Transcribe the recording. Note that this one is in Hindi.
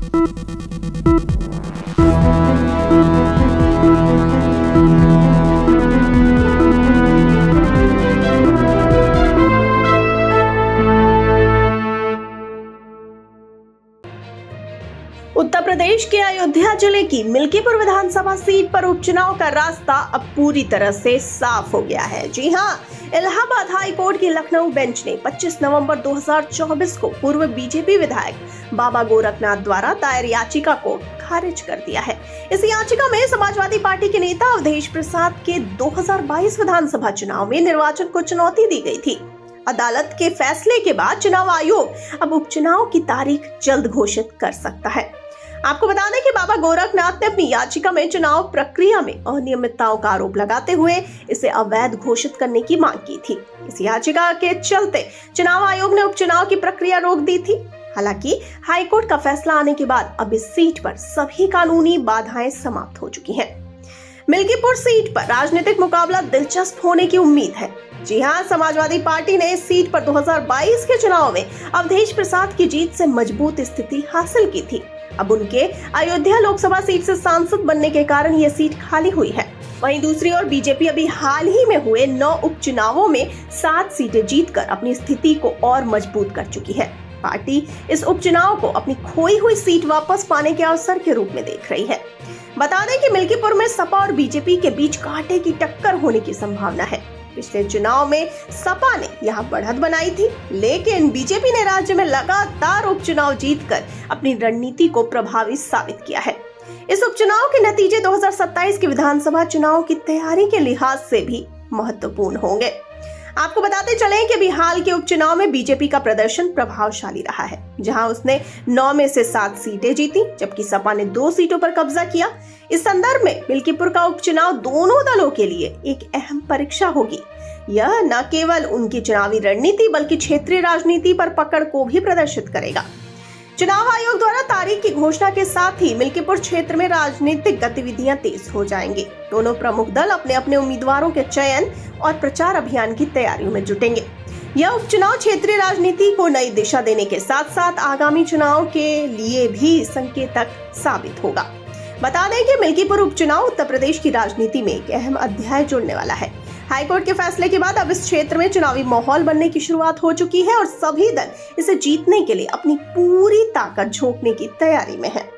उत्तर प्रदेश के अयोध्या जिले की मिल्कीपुर विधानसभा सीट पर उपचुनाव का रास्ता अब पूरी तरह से साफ हो गया है। जी हां, इलाहाबाद हाई कोर्ट की लखनऊ बेंच ने 25 नवंबर 2024 को पूर्व बीजेपी विधायक बाबा गोरखनाथ द्वारा दायर याचिका को खारिज कर दिया है। इस याचिका में समाजवादी पार्टी के नेता अवधेश प्रसाद के 2022 विधानसभा चुनाव में निर्वाचन को चुनौती दी गई थी। अदालत के फैसले के बाद चुनाव आयोग अब उपचुनाव की तारीख जल्द घोषित कर सकता है। आपको बता दें कि बाबा गोरखनाथ ने अपनी याचिका में चुनाव प्रक्रिया में अनियमितताओं का आरोप लगाते हुए इसे अवैध घोषित करने की मांग की थी। इस याचिका के चलते चुनाव आयोग ने उपचुनाव की प्रक्रिया रोक दी थी। हालांकि हाईकोर्ट का फैसला आने के बाद अब इस सीट पर सभी कानूनी बाधाएं समाप्त हो चुकी हैं। मिल्कीपुर सीट पर राजनीतिक मुकाबला दिलचस्प होने की उम्मीद है। जी हां, समाजवादी पार्टी ने इस सीट पर 2022 के चुनाव में अवधेश प्रसाद की जीत से मजबूत स्थिति हासिल की थी। अब उनके अयोध्या लोकसभा सीट से सांसद बनने के कारण यह सीट खाली हुई है। वहीं दूसरी ओर बीजेपी अभी हाल ही में हुए 9 उपचुनावों में 7 सीटें जीतकर अपनी स्थिति को और मजबूत कर चुकी है। पार्टी इस उपचुनाव को अपनी खोई हुई सीट वापस पाने के अवसर के रूप में देख रही है। बता दें कि मिल्कीपुर में सपा और बीजेपी के बीच कांटे की टक्कर होने की संभावना है। पिछले चुनाव में सपा ने यहां बढ़त बनाई थी, लेकिन बीजेपी ने राज्य में लगातार उपचुनाव जीतकर अपनी रणनीति को प्रभावी साबित किया है। इस उपचुनाव के नतीजे 2027 के विधानसभा चुनाव की तैयारी के लिहाज से भी महत्वपूर्ण होंगे। आपको बताते चलें कि अभी हाल के उपचुनाव में बीजेपी का प्रदर्शन प्रभावशाली रहा है, जहां उसने 9 में से 7 सीटें जीती, जबकि सपा ने 2 सीटों पर कब्जा किया। इस संदर्भ में मिल्कीपुर का उपचुनाव दोनों दलों के लिए एक अहम परीक्षा होगी। यह न केवल उनकी चुनावी रणनीति बल्कि क्षेत्रीय राजनीति पर पकड़ को भी प्रदर्शित करेगा। चुनाव आयोग द्वारा तारीख की घोषणा के साथ ही मिल्कीपुर क्षेत्र में राजनीतिक गतिविधियां तेज हो जाएंगी। दोनों प्रमुख दल अपने अपने उम्मीदवारों के चयन और प्रचार अभियान की तैयारियों में जुटेंगे। यह उपचुनाव क्षेत्रीय राजनीति को नई दिशा देने के साथ साथ आगामी चुनाव के लिए भी संकेतक साबित होगा। बता दें कि मिल्कीपुर उपचुनाव उत्तर प्रदेश की राजनीति में एक अहम अध्याय जुड़ने वाला है। हाईकोर्ट के फैसले के बाद अब इस क्षेत्र में चुनावी माहौल बनने की शुरुआत हो चुकी है और सभी दल इसे जीतने के लिए अपनी पूरी ताकत झोंकने की तैयारी में है।